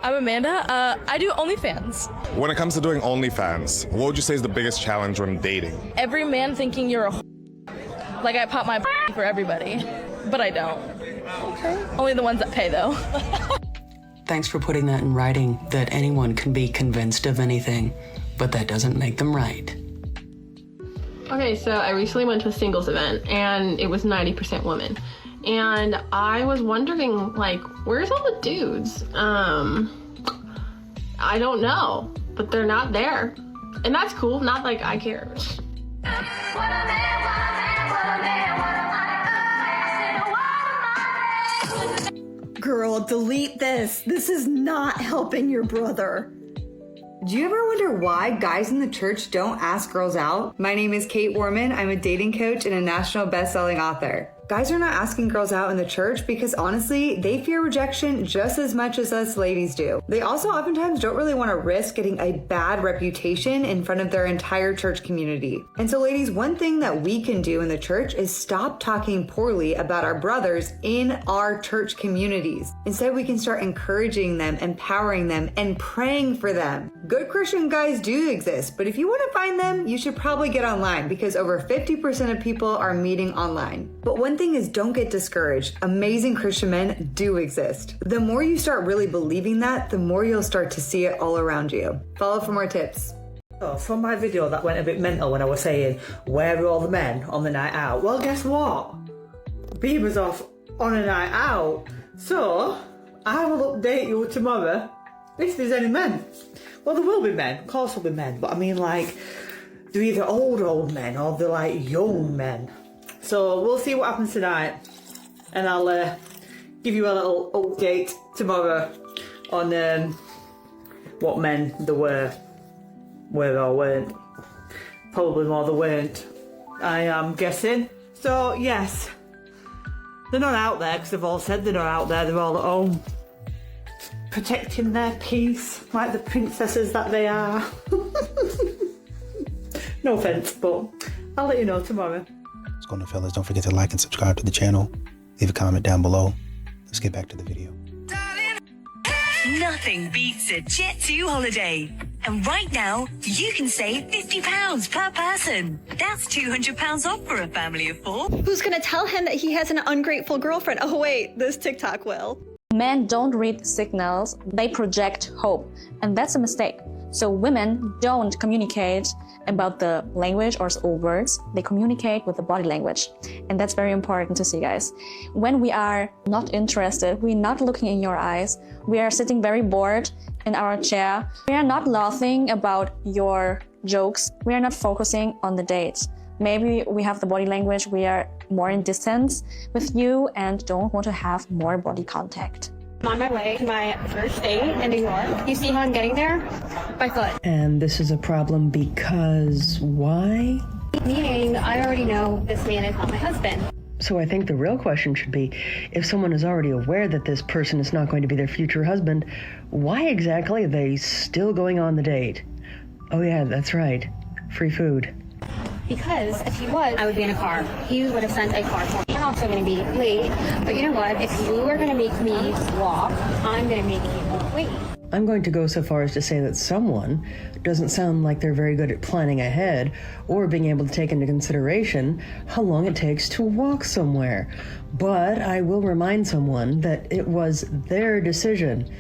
I'm Amanda. I do OnlyFans. When it comes to doing OnlyFans, what would you say is the biggest challenge when dating? Every man thinking you're a like I pop my for everybody, but I don't. Okay. Only the ones that pay though. Thanks for putting that in writing, that anyone can be convinced of anything, but that doesn't make them right. Okay, so I recently went to a singles event and it was 90% women. And I was wondering, like, where's all the dudes? I don't know, but they're not there. And that's cool, not like I care. Girl, delete this. This is not helping your brother. Do you ever wonder why guys in the church don't ask girls out? My name is Kate Warman. I'm a dating coach and a national best-selling author. Guys are not asking girls out in the church because honestly, they fear rejection just as much as us ladies do. They also oftentimes don't really want to risk getting a bad reputation in front of their entire church community. And so ladies, one thing that we can do in the church is stop talking poorly about our brothers in our church communities. Instead, we can start encouraging them, empowering them, and praying for them. Good Christian guys do exist, but if you want to find them, you should probably get online because over 50% of people are meeting online. But one thing is, don't get discouraged. Amazing Christian men do exist. The more you start really believing that, the more you'll start to see it all around you. Follow for more tips. Oh, from my video that went a bit mental when I was saying, where are all the men on the night out? Well, guess what? Bieber's off on a night out. So, I will update you tomorrow if there's any men. Well, there will be men. Of course there'll be men. But I mean, like, they're either old men or they're like young men. So we'll see what happens tonight, and I'll give you a little update tomorrow on what men there were or weren't. Probably more there weren't, I am guessing. So yes, they're not out there because they've all said they're not out there. They're all at home, protecting their peace like the princesses that they are. No offence, but I'll let you know tomorrow. What's going on, fellas? Don't forget to like and subscribe to the channel. Leave a comment down below. Let's get back to the video. Nothing beats a Jet2 holiday. And right now, you can save £50 per person. That's £200 off for a family of 4. Who's gonna tell him that he has an ungrateful girlfriend? Oh wait, this TikTok will. Men don't read signals, they project hope, and that's a mistake. So women don't communicate about the language or words, they communicate with the body language. And that's very important to see, guys. When we are not interested, we're not looking in your eyes, we are sitting very bored in our chair, we are not laughing about your jokes, we are not focusing on the date. Maybe we have the body language, we are more in distance with you and don't want to have more body contact. I'm on my way to my first date in New York. You see how I'm getting there? By foot. And this is a problem because why? Meaning, I already know this man is not my husband. So I think the real question should be, if someone is already aware that this person is not going to be their future husband, why exactly are they still going on the date? Oh yeah, that's right. Free food. Because if he was, I would be in a car. He would have sent a car for me. I'm also going to be late. But you know what? If you are going to make me walk, I'm going to make you wait. I'm going to go so far as to say that someone doesn't sound like they're very good at planning ahead or being able to take into consideration how long it takes to walk somewhere. But I will remind someone that it was their decision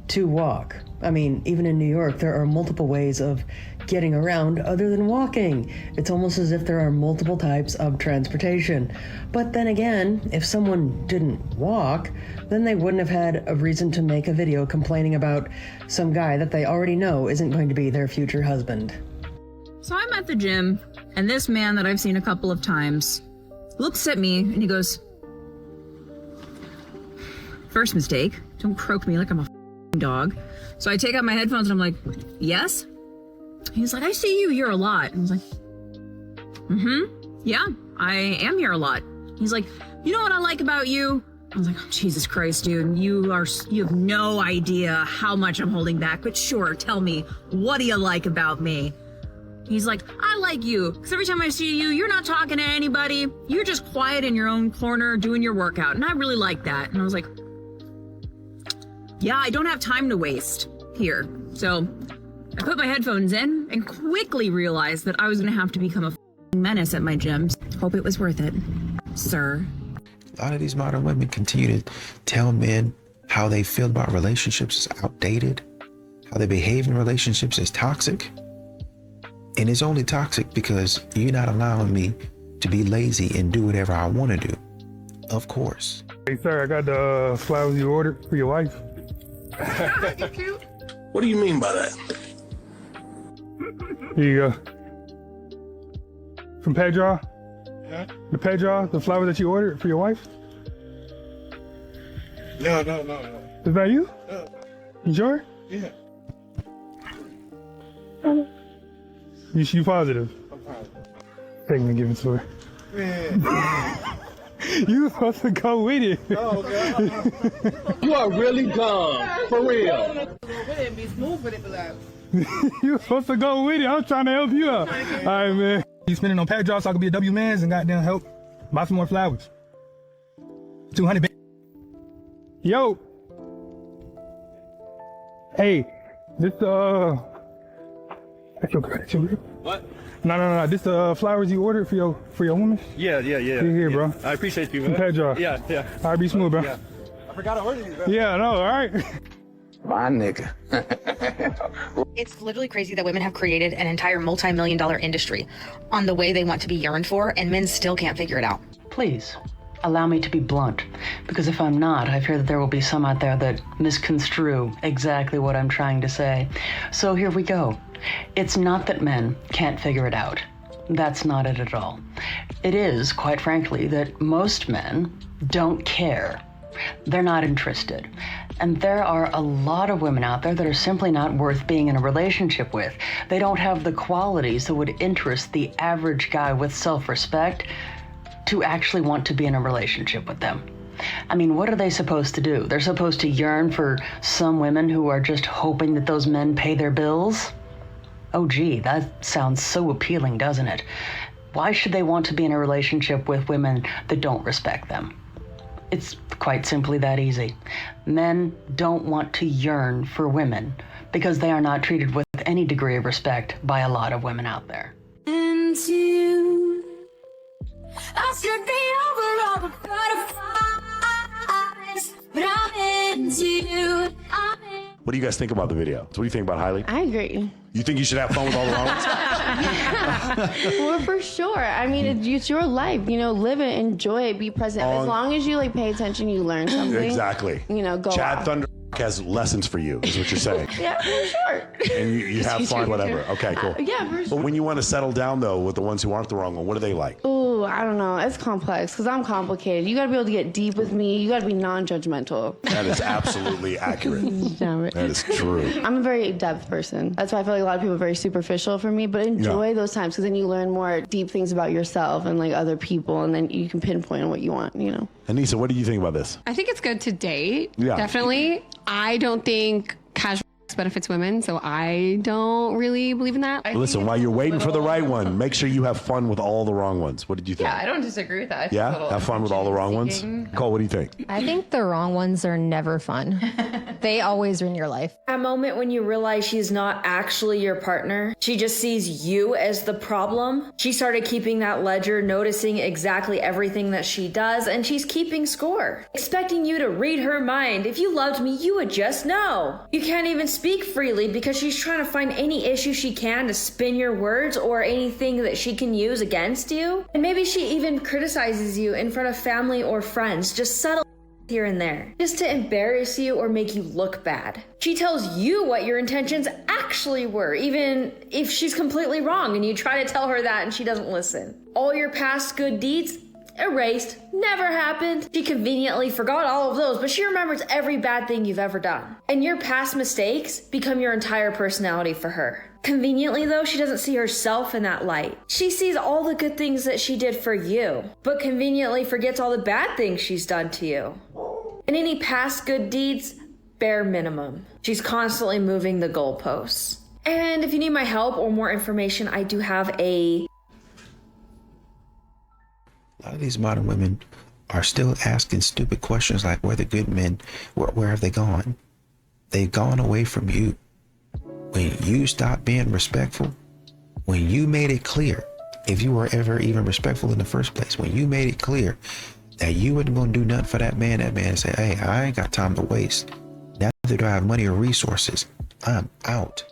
to walk. I mean, even in New York, there are multiple ways of getting around other than walking. It's almost as if there are multiple types of transportation. But then again, if someone didn't walk, then they wouldn't have had a reason to make a video complaining about some guy that they already know isn't going to be their future husband. So I'm at the gym, and this man that I've seen a couple of times looks at me and he goes, "First mistake, don't croak me like I'm a dog." So I take out my headphones and I'm like, "Yes?" He's like, "I see you here a lot." And I was like, yeah, I am here a lot. He's like, "You know what I like about you?" I was like, "Oh, Jesus Christ, dude, you have no idea how much I'm holding back, but sure, tell me, what do you like about me?" He's like, "I like you, because every time I see you, you're not talking to anybody. You're just quiet in your own corner doing your workout, and I really like that." And I was like, Yeah, I don't have time to waste here. So I put my headphones in and quickly realized that I was going to have to become a menace at my gyms. Hope it was worth it, sir. A lot of these modern women continue to tell men how they feel about relationships is outdated, how they behave in relationships is toxic. And it's only toxic because you're not allowing me to be lazy and do whatever I want to do. Of course. Hey, sir, I got the flowers you ordered for your wife. What do you mean by that? Here you go. From Pedro? Huh? The Pedro, the flowers that you ordered for your wife? No. Is that you? No. You sure? Yeah. You positive? I'm positive. Take me and give it to her. Man. You were supposed to go with it. Oh, God. You are really dumb. For real. You were supposed to go with it. I'm trying to help you out. All right, man. You spending on pad jobs so I can be a W mans and goddamn help buy some more flowers. 200. Yo. Hey, this that's your girl. That's your girl. What? No. This flowers you ordered for your woman. Yeah. Here, bro. I appreciate you, man. From Pedro. Yeah. All right, be smooth, bro. Yeah. I forgot to order these, bro. Yeah, I know. All right. My nigga. It's literally crazy that women have created an entire multi-million-dollar industry on the way they want to be yearned for, and men still can't figure it out. Please, allow me to be blunt, because if I'm not, I fear that there will be some out there that misconstrue exactly what I'm trying to say. So here we go. It's not that men can't figure it out. That's not it at all. It is, quite frankly, that most men don't care. They're not interested. And there are a lot of women out there that are simply not worth being in a relationship with. They don't have the qualities that would interest the average guy with self-respect to actually want to be in a relationship with them. I mean, what are they supposed to do? They're supposed to yearn for some women who are just hoping that those men pay their bills? Oh, gee, that sounds so appealing, doesn't it? Why should they want to be in a relationship with women that don't respect them? It's quite simply that easy. Men don't want to yearn for women because they are not treated with any degree of respect by a lot of women out there. I should be over all the butterflies, but I'm into you. What do you guys think about the video? What do you think about Hailey? I agree. You think you should have fun with all the wrong ones? Well, for sure. I mean, it's your life. Live it, enjoy it, be present. As long as you pay attention, you learn something. Exactly. Go Chad out. Thunder has lessons for you, is what you're saying. Yeah, for sure. And you have fun, whatever. Okay, cool. Yeah, for sure. But when you want to settle down, though, with the ones who aren't the wrong one, what are they like? Ooh, I don't know. It's complex because I'm complicated. You got to be able to get deep with me. You got to be non-judgmental. That is absolutely accurate. Damn it. That is true. I'm a very depth person. That's why I feel like a lot of people are very superficial for me, but enjoy those times because then you learn more deep things about yourself and other people, and then you can pinpoint on what you want, Anissa, what do you think about this? I think it's good to date. Yeah. Definitely. I don't think casual sex benefits women, so I don't really believe in that. Listen, while you're waiting for the right one, make sure you have fun with all the wrong ones. What did you think? Yeah, I don't disagree with that. I think Yeah? it's a little Have fun with all the wrong ones? seeking. Cole, what do you think? I think the wrong ones are never fun. They always ruin your life. A moment when you realize she's not actually your partner. She just sees you as the problem. She started keeping that ledger, noticing exactly everything that she does, and she's keeping score. Expecting you to read her mind. If you loved me, you would just know. You can't even speak freely because she's trying to find any issue she can to spin your words or anything that she can use against you. And maybe she even criticizes you in front of family or friends, just subtle here and there, just to embarrass you or make you look bad. She tells you what your intentions actually were, even if she's completely wrong and you try to tell her that and she doesn't listen. All your past good deeds, erased, never happened. She conveniently forgot all of those, but she remembers every bad thing you've ever done. And your past mistakes become your entire personality for her. Conveniently though, she doesn't see herself in that light. She sees all the good things that she did for you, but conveniently forgets all the bad things she's done to you. And any past good deeds, bare minimum. She's constantly moving the goalposts. And if you need my help or more information, I do have a lot of these modern women are still asking stupid questions like, where the good men, where have they gone? They've gone away from you. When you stopped being respectful, when you made it clear, if you were ever even respectful in the first place, when you made it clear that you wasn't going to do nothing for that man said, hey, I ain't got time to waste. Neither do I have money or resources. I'm out.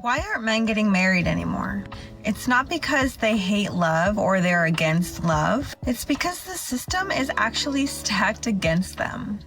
Why aren't men getting married anymore? It's not because they hate love or they're against love. It's because the system is actually stacked against them.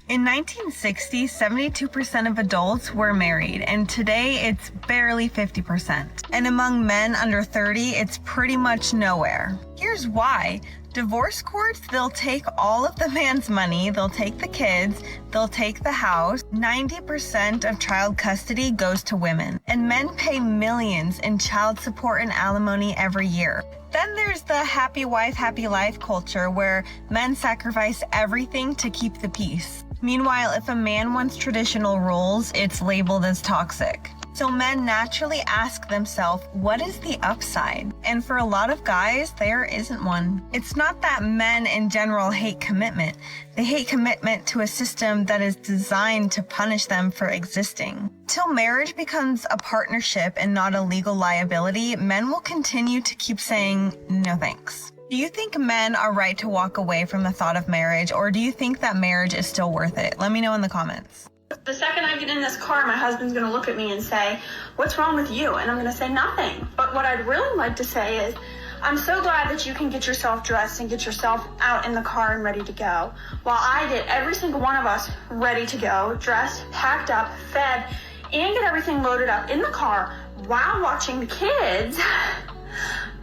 In 1960, 72% of adults were married, and today it's barely 50%. And among men under 30, it's pretty much nowhere. Here's why. Divorce courts, they'll take all of the man's money, they'll take the kids, they'll take the house. 90% of child custody goes to women, and men pay millions in child support and alimony every year. Then there's the happy wife, happy life culture where men sacrifice everything to keep the peace. Meanwhile, if a man wants traditional roles, it's labeled as toxic. So men naturally ask themselves, what is the upside? And for a lot of guys, there isn't one. It's not that men in general hate commitment. They hate commitment to a system that is designed to punish them for existing. Till marriage becomes a partnership and not a legal liability, men will continue to keep saying, no thanks. Do you think men are right to walk away from the thought of marriage, or do you think that marriage is still worth it? Let me know in the comments. The second I get in this car, my husband's going to look at me and say, what's wrong with you? And I'm going to say nothing. But what I'd really like to say is, I'm so glad that you can get yourself dressed and get yourself out in the car and ready to go. While I get every single one of us ready to go, dressed, packed up, fed, and get everything loaded up in the car while watching the kids.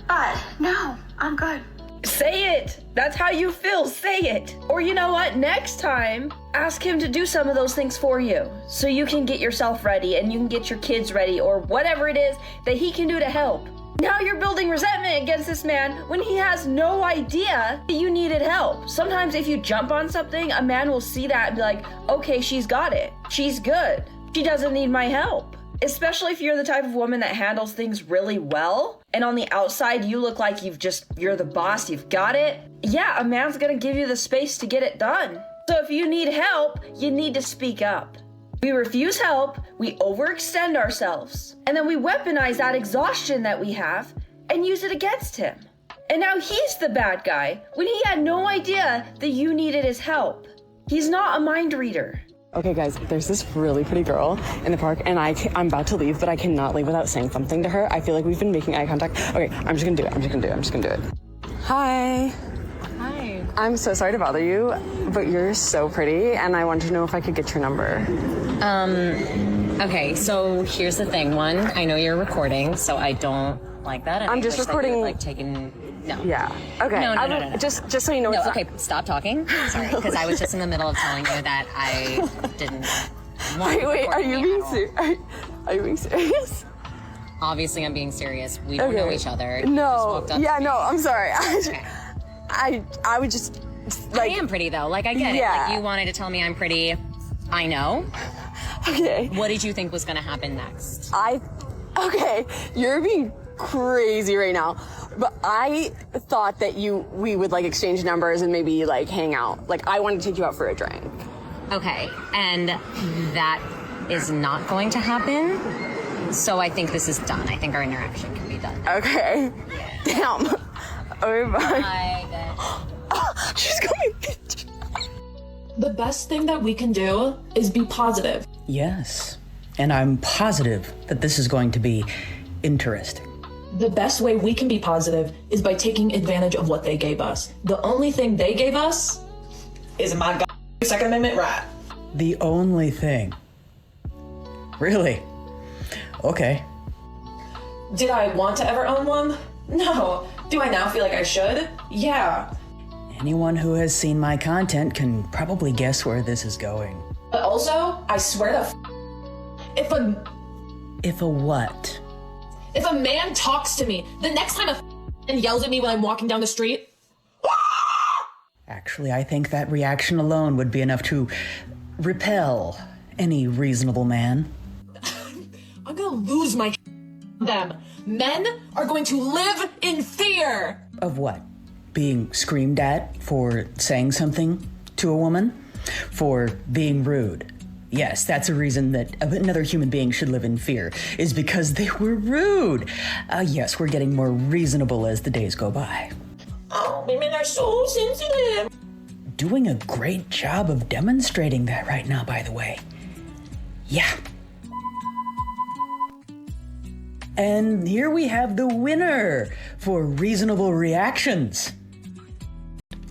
But no, I'm good. Say it. That's how you feel. Say it. Or you know what? Next time, ask him to do some of those things for you so you can get yourself ready and you can get your kids ready or whatever it is that he can do to help. Now you're building resentment against this man when he has no idea that you needed help. Sometimes if you jump on something, a man will see that and be like, okay, she's got it. She's good. She doesn't need my help. Especially if you're the type of woman that handles things really well, and on the outside you look like you're the boss, you've got it. Yeah, a man's gonna give you the space to get it done. So if you need help, you need to speak up. We refuse help, we overextend ourselves, and then we weaponize that exhaustion that we have and use it against him. And now he's the bad guy when he had no idea that you needed his help. He's not a mind reader. Okay guys, there's this really pretty girl in the park and I'm about to leave, but I cannot leave without saying something to her. I feel like we've been making eye contact. Okay, I'm just gonna do it. Hi. Hi. I'm so sorry to bother you, but you're so pretty and I wanted to know if I could get your number. Okay, so here's the thing. One, I know you're recording, so I don't like that. And I'm I just wish that recording. you had, no. Yeah. Okay. No. Just so you know. No, it's okay, stop talking. Sorry, because I was just in the middle of telling you that I didn't want Wait, are you being serious? Are you being serious? Obviously, I'm being serious. We don't know each other. You just No. walked up Yeah, to me. no, I'm sorry. Okay. I would just I am pretty though. Like I get it. Yeah. Like you wanted to tell me I'm pretty. I know. Okay. What did you think was gonna happen next? Okay, you're being crazy right now. But I thought that we would like exchange numbers and maybe like hang out. Like I wanted to take you out for a drink. Okay, and that is not going to happen. So I think this is done. I think our interaction can be done. Okay. Damn. Okay, bye. Bye. She's going. The best thing that we can do is be positive. Yes. And I'm positive that this is going to be interesting. The best way we can be positive is by taking advantage of what they gave us. The only thing they gave us is my Second Amendment right. The only thing. Really? Okay. Did I want to ever own one? No. Do I now feel like I should? Yeah. Anyone who has seen my content can probably guess where this is going. But also, I swear to if a what? If a man talks to me, the next time and yells at me when I'm walking down the street. Actually, I think that reaction alone would be enough to repel any reasonable man. I'm gonna lose my them. Men are going to live in fear. Of what? Being screamed at for saying something to a woman? For being rude? Yes, that's a reason that another human being should live in fear, is because they were rude. Yes, we're getting more reasonable as the days go by. Oh, women are so sensitive. Doing a great job of demonstrating that right now, by the way. Yeah. And here we have the winner for reasonable reactions.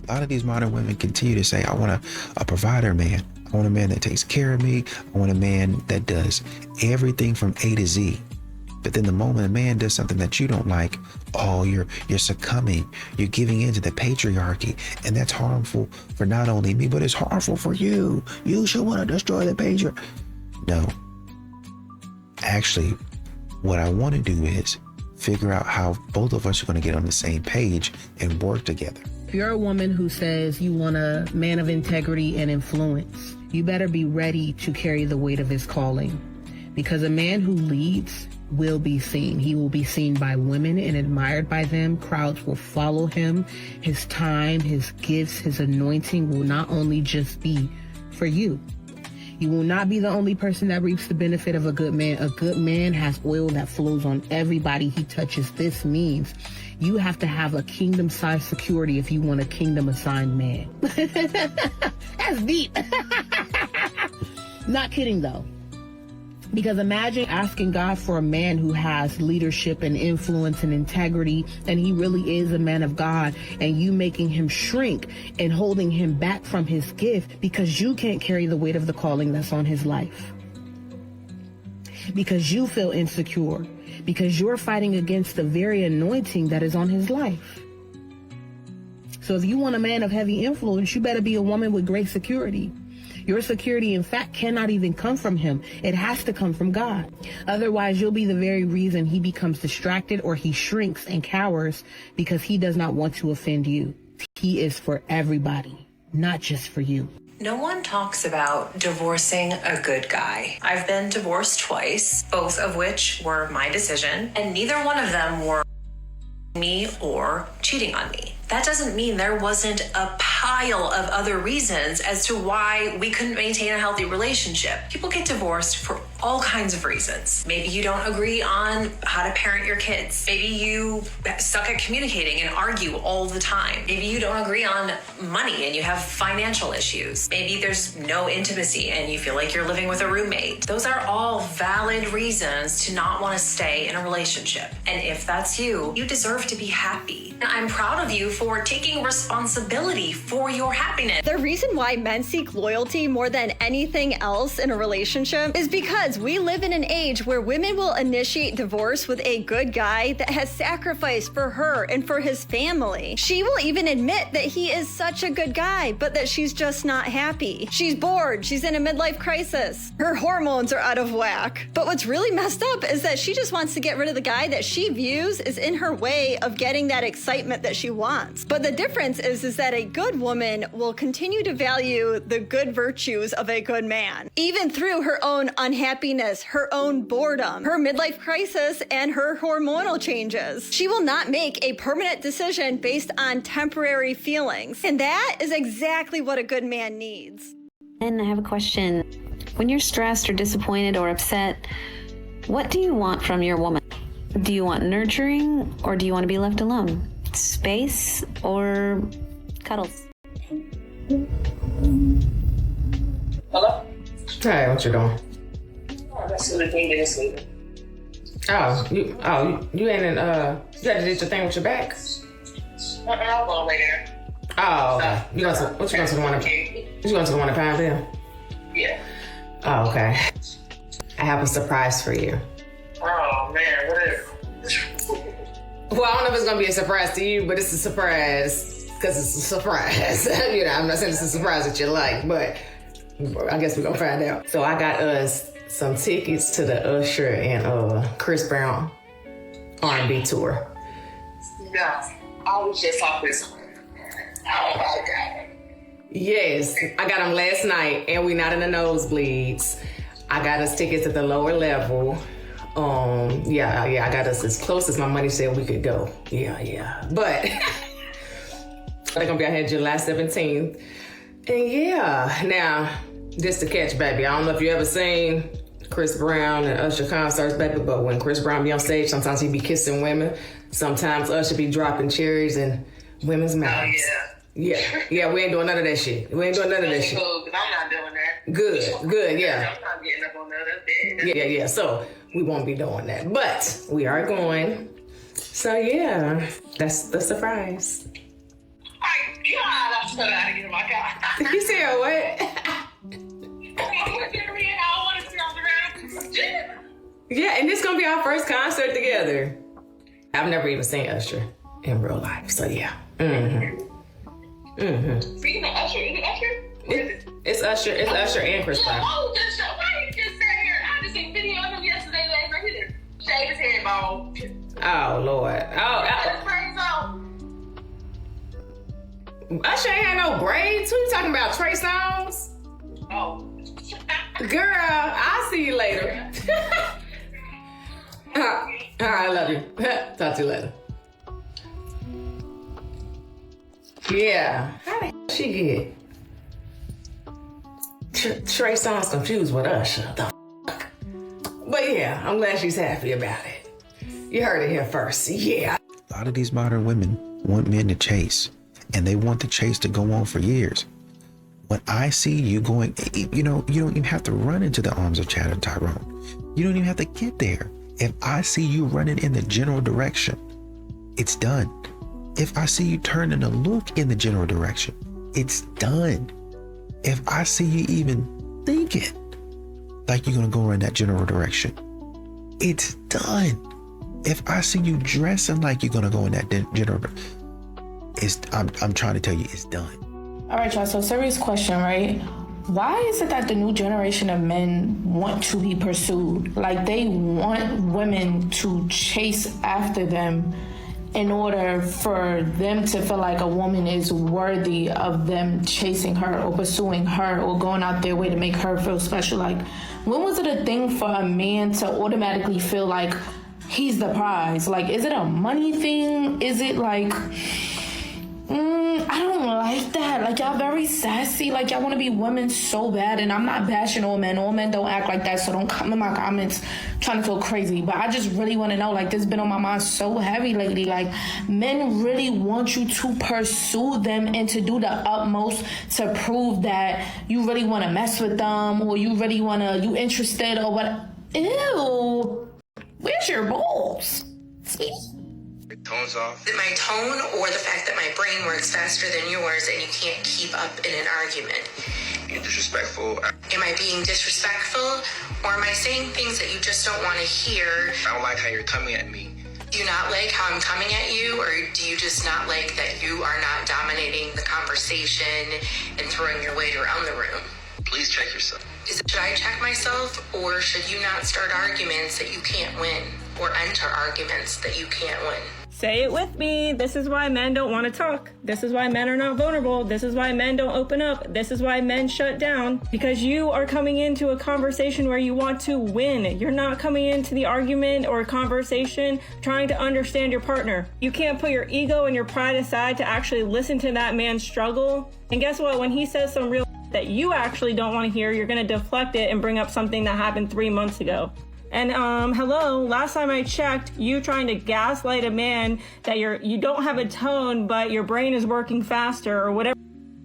A lot of these modern women continue to say, I want a provider man. I want a man that takes care of me. I want a man that does everything from A to Z. But then the moment a man does something that you don't like, oh, you're succumbing. You're giving in to the patriarchy. And that's harmful for not only me, but it's harmful for you. You should want to destroy the patriarchy. No. Actually, what I want to do is figure out how both of us are going to get on the same page and work together. If you're a woman who says you want a man of integrity and influence, you better be ready to carry the weight of his calling. Because a man who leads will be seen. He will be seen by women and admired by them. Crowds will follow him. His time, his gifts, his anointing will not only just be for you. You will not be the only person that reaps the benefit of a good man. A good man has oil that flows on everybody he touches. This means you have to have a kingdom-sized security if you want a kingdom-assigned man. That's deep. Not kidding, though. Because imagine asking God for a man who has leadership and influence and integrity, and he really is a man of God, and you making him shrink and holding him back from his gift because you can't carry the weight of the calling that's on his life. Because you feel insecure. Because you're fighting against the very anointing that is on his life. So if you want a man of heavy influence, you better be a woman with great security. Your security, in fact, cannot even come from him. It has to come from God. Otherwise, you'll be the very reason he becomes distracted or he shrinks and cowers because he does not want to offend you. He is for everybody, not just for you. No one talks about divorcing a good guy. I've been divorced twice, both of which were my decision, and neither one of them were me or cheating on me. That doesn't mean there wasn't a pile of other reasons as to why we couldn't maintain a healthy relationship. People get divorced for all kinds of reasons. Maybe you don't agree on how to parent your kids. Maybe you suck at communicating and argue all the time. Maybe you don't agree on money and you have financial issues. Maybe there's no intimacy and you feel like you're living with a roommate. Those are all valid reasons to not want to stay in a relationship. And if that's you, you deserve to be happy. And I'm proud of you for taking responsibility for your happiness. The reason why men seek loyalty more than anything else in a relationship is because we live in an age where women will initiate divorce with a good guy that has sacrificed for her and for his family. She will even admit that he is such a good guy, but that she's just not happy. She's bored. She's in a midlife crisis. Her hormones are out of whack. But what's really messed up is that she just wants to get rid of the guy that she views is in her way of getting that excitement that she wants. But the difference is that a good woman will continue to value the good virtues of a good man, even through her own unhappiness, her own boredom, her midlife crisis, and her hormonal changes. She will not make a permanent decision based on temporary feelings. And that is exactly what a good man needs. And I have a question. When you're stressed or disappointed or upset, what do you want from your woman? Do you want nurturing or do you want to be left alone? Space or cuddles? Hello? Hey, what you doing? Oh, that's sleeping. Oh, you ain't in, you had to do your thing with your back? I'll go over there. Oh, okay. You going to the one in Pineville? Yeah. Oh, okay. I have a surprise for you. Oh, man, what is it? Well, I don't know if it's going to be a surprise to you, but it's a surprise because it's a surprise. You know, I'm not saying it's a surprise that you like, but I guess we're going to find out. So I got us some tickets to the Usher and Chris Brown R&B tour. Yeah, I was just off this one. Oh, my God. Yes, I got them last night, and we not in the nosebleeds. I got us tickets at the lower level. Yeah, I got us as close as my money said we could go. Yeah. But they're gonna be out here July 17th. And yeah, now Just to catch, baby. I don't know if you ever seen Chris Brown and Usher concerts, baby, but when Chris Brown be on stage, sometimes he be kissing women. Sometimes Usher be dropping cherries in women's mouths. Oh, Yeah, we ain't doing none of that shit. We ain't doing none of that shit. Cool, 'cause I'm not doing that. Good, yeah. I'm not getting up on that. Yeah. So we won't be doing that. But we are going. So yeah, that's the surprise. God, I'm so out of here, my God. You said what? Yeah, and this gonna be our first concert together. I've never even seen Usher in real life, so yeah. Speaking of Usher, is it Usher? It's Usher. It's Usher and Chris Brown. Oh, the show. Why you just sat here? I just seen video of him yesterday. Last night, he just shaved his head bald. Oh Lord. Usher ain't had no braids. Who you talking about? Trey Songz? Oh. Girl, I'll see you later. All right, I love you. Talk to you later. Yeah. How the hell she get Trey Songz confused with Usher? The fuck? But yeah, I'm glad she's happy about it. You heard it here first. Yeah. A lot of these modern women want men to chase, and they want the chase to go on for years. When I see you going, you don't even have to run into the arms of Chad and Tyrone. You don't even have to get there. If I see you running in the general direction, it's done. If I see you turning to look in the general direction, it's done. If I see you even thinking like you're gonna go in that general direction, it's done. If I see you dressing like you're gonna go in that general, I'm trying to tell you, it's done. All right, y'all, so serious question, right? Why is it that the new generation of men want to be pursued? Like, they want women to chase after them in order for them to feel like a woman is worthy of them chasing her or pursuing her or going out their way to make her feel special. Like, when was it a thing for a man to automatically feel like he's the prize? Like, is it a money thing? Is it like... I don't like that. Like, y'all very sassy. Like, y'all want to be women so bad. And I'm not bashing all men. All men don't act like that. So don't come in my comments trying to feel crazy. But I just really want to know, like, this has been on my mind so heavy lately. Like, men really want you to pursue them and to do the utmost to prove that you really want to mess with them or you really want to, you interested or what. Ew. Where's your balls? See? Tone's off. Is it my tone or the fact that my brain works faster than yours and you can't keep up in an argument? Being disrespectful. Am I being disrespectful, or am I saying things that you just don't want to hear? I don't like how you're coming at me. Do you not like how I'm coming at you, or do you just not like that you are not dominating the conversation and throwing your weight around the room? Please check yourself. Should I check myself, or should you not start arguments that you can't win, or enter arguments that you can't win? Say it with me. This is why men don't want to talk. This is why men are not vulnerable. This is why men don't open up. This is why men shut down. Because you are coming into a conversation where you want to win. You're not coming into the argument or conversation trying to understand your partner. You can't put your ego and your pride aside to actually listen to that man's struggle. And guess what? When he says some real that you actually don't want to hear, you're going to deflect it and bring up something that happened 3 months ago. And hello, last time I checked, you trying to gaslight a man that you don't have a tone, but your brain is working faster or whatever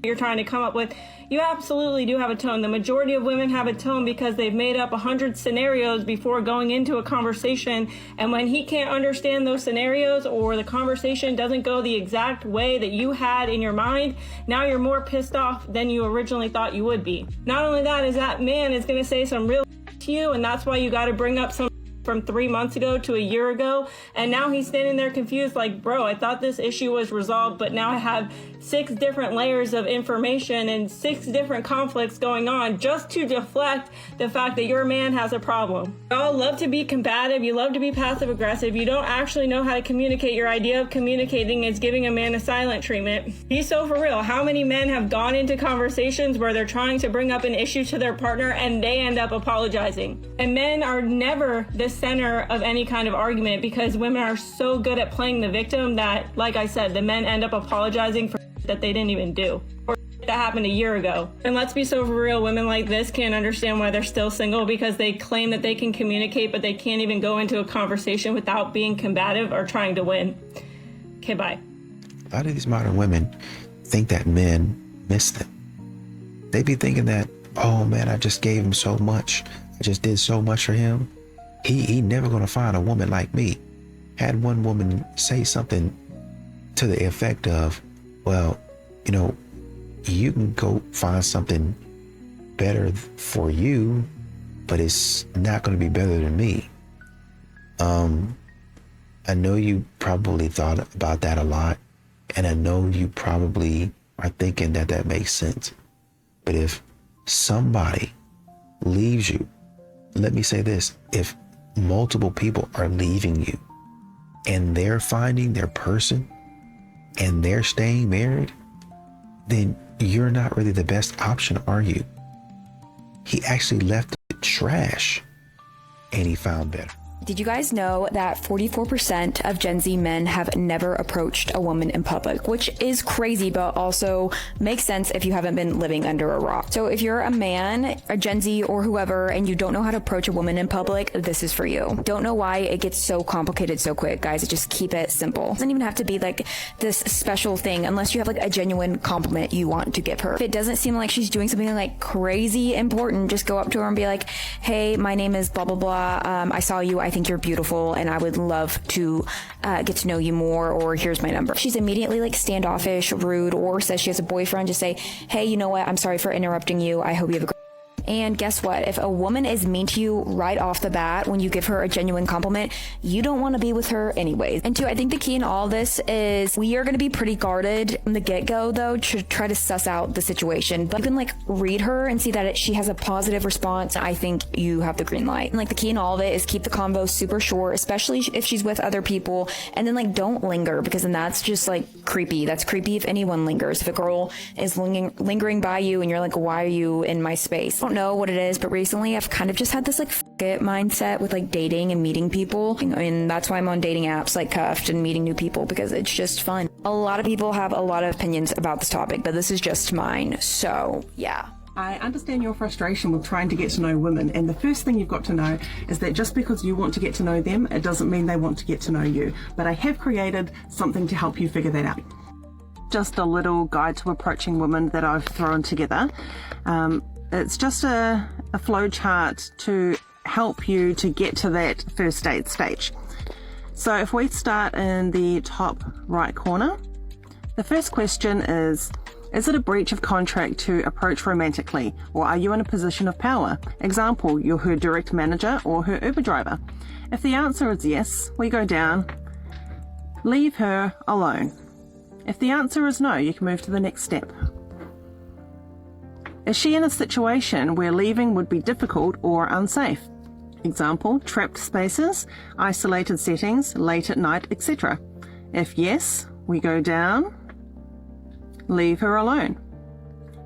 you're trying to come up with. You absolutely do have a tone. The majority of women have a tone because they've made up 100 scenarios before going into a conversation. And when he can't understand those scenarios or the conversation doesn't go the exact way that you had in your mind, now you're more pissed off than you originally thought you would be. Not only that, is that man is going to say some real to you, and that's why you got to bring up some from 3 months ago to a year ago, and now he's standing there confused like, bro, I thought this issue was resolved, but now I have 6 different layers of information and 6 different conflicts going on just to deflect the fact that your man has a problem. Y'all love to be combative, you love to be passive aggressive, you don't actually know how to communicate. Your idea of communicating is giving a man a silent treatment. Be so for real. How many men have gone into conversations where they're trying to bring up an issue to their partner and they end up apologizing? And men are never the center of any kind of argument because women are so good at playing the victim that, like I said, the men end up apologizing for that they didn't even do, or that happened a year ago. And let's be so for real, women like this can't understand why they're still single because they claim that they can communicate, but they can't even go into a conversation without being combative or trying to win. Okay, bye. A lot of these modern women think that men miss them. They be thinking that, oh man, I just gave him so much. I just did so much for him. He never gonna find a woman like me. Had one woman say something to the effect of, well, you know, you can go find something better for you, but it's not going to be better than me. I know you probably thought about that a lot, and I know you probably are thinking that that makes sense. But if somebody leaves you, let me say this, if multiple people are leaving you and they're finding their person and they're staying married, then you're not really the best option, are you? He actually left it trash and he found better. Did you guys know that 44% of Gen Z men have never approached a woman in public, which is crazy, but also makes sense if you haven't been living under a rock. So if you're a man, a Gen Z or whoever, and you don't know how to approach a woman in public, this is for you. Don't know why it gets so complicated so quick, guys. Just keep it simple. It doesn't even have to be like this special thing unless you have like a genuine compliment you want to give her. If it doesn't seem like she's doing something like crazy important, just go up to her and be like, hey, my name is blah, blah, blah. I saw you. I think you're beautiful and I would love to get to know you more, or here's my number. If she's immediately like standoffish, rude, or says she has a boyfriend, just say, hey, you know what? I'm sorry for interrupting you. I hope you have a great. And guess what? If a woman is mean to you right off the bat, when you give her a genuine compliment, you don't want to be with her anyways. And two, I think the key in all this is we are going to be pretty guarded from the get-go, though, to try to suss out the situation. But you can like read her and see that she has a positive response. I think you have the green light. And like the key in all of it is keep the convo super short, especially if she's with other people. And then like don't linger, because then that's just like creepy. That's creepy if anyone lingers. If a girl is lingering by you and you're like, why are you in my space? I don't know what it is, but recently I've kind of just had this like f it mindset with like dating and meeting people, and that's why I'm on dating apps like Cuffed and meeting new people, because it's just fun. A lot of people have a lot of opinions about this topic, but this is just mine. So yeah. I understand your frustration with trying to get to know women, and the first thing you've got to know is that just because you want to get to know them, it doesn't mean they want to get to know you. But I have created something to help you figure that out. Just a little guide to approaching women that I've thrown together. It's just a flow chart to help you to get to that first date stage. So if we start in the top right corner, the first question is it a breach of contract to approach romantically, or are you in a position of power? Example, you're her direct manager or her Uber driver. If the answer is yes, we go down, leave her alone. If the answer is no, you can move to the next step. Is she in a situation where leaving would be difficult or unsafe? Example, trapped spaces, isolated settings, late at night, etc. If yes, we go down, leave her alone.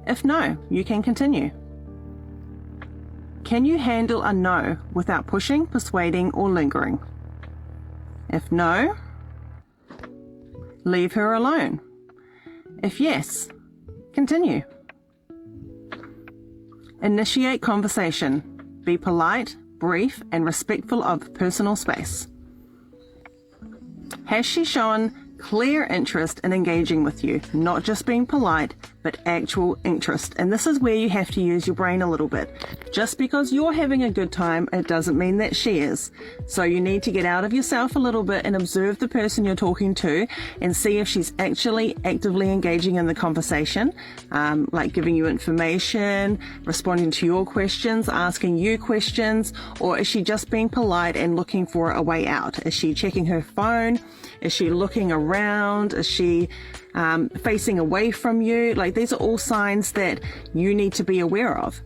If no, you can continue. Can you handle a no without pushing, persuading, or lingering? If no, leave her alone. If yes, continue. Initiate conversation. Be polite, brief, and respectful of personal space. Has she shown clear interest in engaging with you? Not just being polite, but actual interest. And this is where you have to use your brain a little bit. Just because you're having a good time, it doesn't mean that she is. So you need to get out of yourself a little bit and observe the person you're talking to and see if she's actually actively engaging in the conversation, like giving you information, responding to your questions, asking you questions, or is she just being polite and looking for a way out? Is she checking her phone? Is she looking around? Is she facing away from you? Like, these are all signs that you need to be aware of.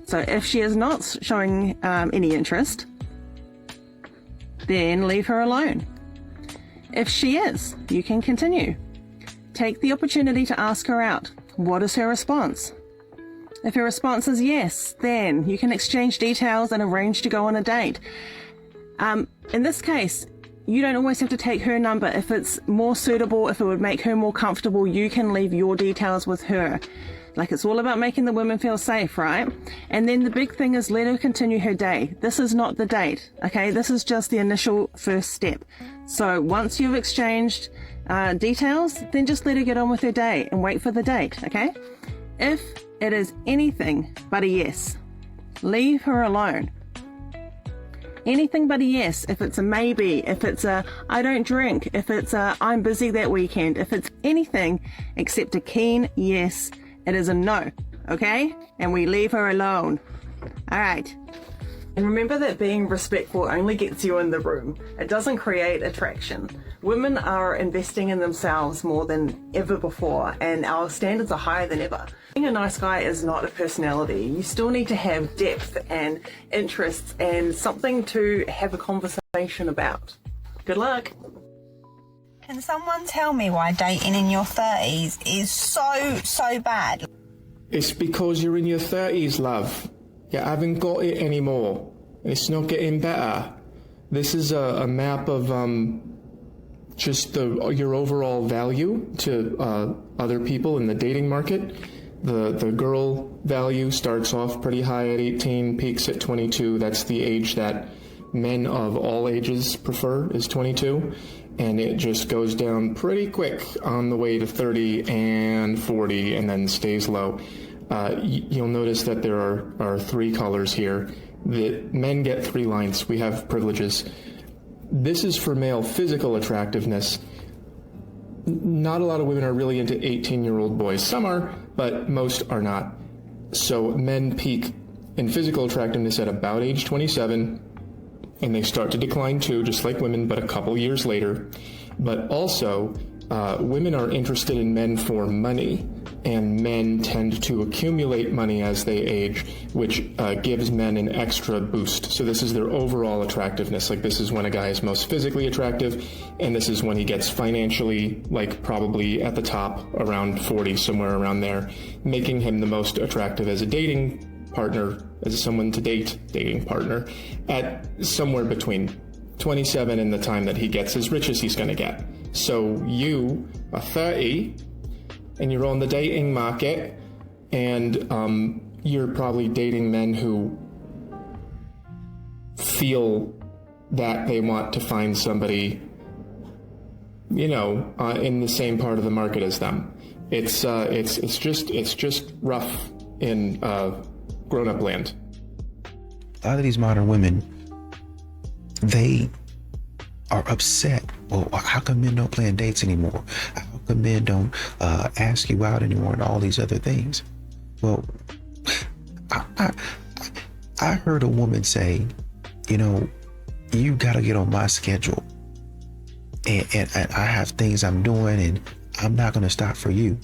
So if she is not showing any interest, then leave her alone. If she is, you can continue. Take the opportunity to ask her out. What is her response? If her response is yes, then you can exchange details and arrange to go on a date. In this case, You don't always have to take her number. If it's more suitable, if it would make her more comfortable, you can leave your details with her. Like, it's all about making the women feel safe, right? And then the big thing is let her continue her day. This is not the date, okay? This is just the initial first step. So once you've exchanged details, then just let her get on with her day and wait for the date, okay? If it is anything but a yes, leave her alone. Anything but a yes. If it's a maybe, if it's a I don't drink, if it's a I'm busy that weekend, if it's anything except a keen yes, it is a no, okay? And we leave her alone. All right. And remember that being respectful only gets you in the room. It doesn't create attraction. Women are investing in themselves more than ever before, and our standards are higher than ever. Being a nice guy is not a personality. You still need to have depth and interests and something to have a conversation about. Good luck. Can someone tell me why dating in your 30s is so bad? It's because you're in your 30s, love. You haven't got it anymore. It's not getting better. This is a map of just your overall value to other people in the dating market. The girl value starts off pretty high at 18, peaks at 22. That's the age that men of all ages prefer, is 22. And it just goes down pretty quick on the way to 30 and 40 and then stays low. You'll notice that there are three colors here. The men get 3 lines. We have privileges. This is for male physical attractiveness. Not a lot of women are really into 18-year-old boys. Some are, but most are not. So men peak in physical attractiveness at about age 27, and they start to decline too, just like women, but a couple years later. But also, women are interested in men for money, and men tend to accumulate money as they age, which gives men an extra boost. So this is their overall attractiveness. Like, this is when a guy is most physically attractive, and this is when he gets financially, like, probably at the top, around 40, somewhere around there, making him the most attractive as a dating partner, as someone to date, dating partner, at somewhere between 27 and the time that he gets as rich as he's going to get. So you are 30 and you're on the dating market, and you're probably dating men who feel that they want to find somebody, in the same part of the market as them. It's just rough in grown-up land. A lot of these modern women, they are upset. Well, how come men don't plan dates anymore? How come men don't ask you out anymore and all these other things? Well, I heard a woman say, you gotta get on my schedule. And I have things I'm doing, and I'm not gonna stop for you.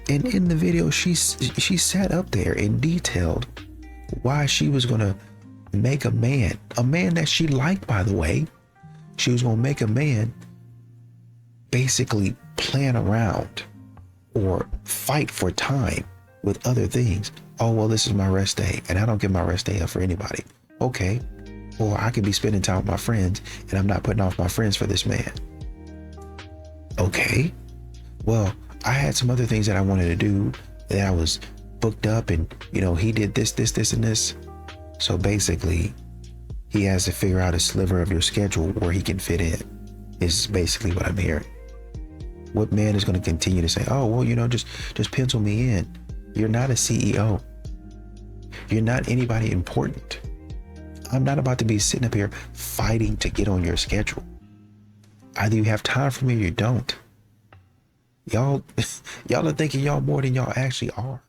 In the video, she sat up there and detailed why she was gonna make a man that she liked, by the way. She was gonna make a man basically plan around or fight for time with other things. Oh, well, this is my rest day, and I don't give my rest day up for anybody. Okay, or I could be spending time with my friends, and I'm not putting off my friends for this man. Okay, well, I had some other things that I wanted to do that I was booked up, and he did this, and this. So basically, he has to figure out a sliver of your schedule where he can fit in, is basically what I'm hearing. What man is going to continue to say, oh, well, just pencil me in? You're not a CEO. You're not anybody important. I'm not about to be sitting up here fighting to get on your schedule. Either you have time for me or you don't. Y'all are thinking y'all more than y'all actually are.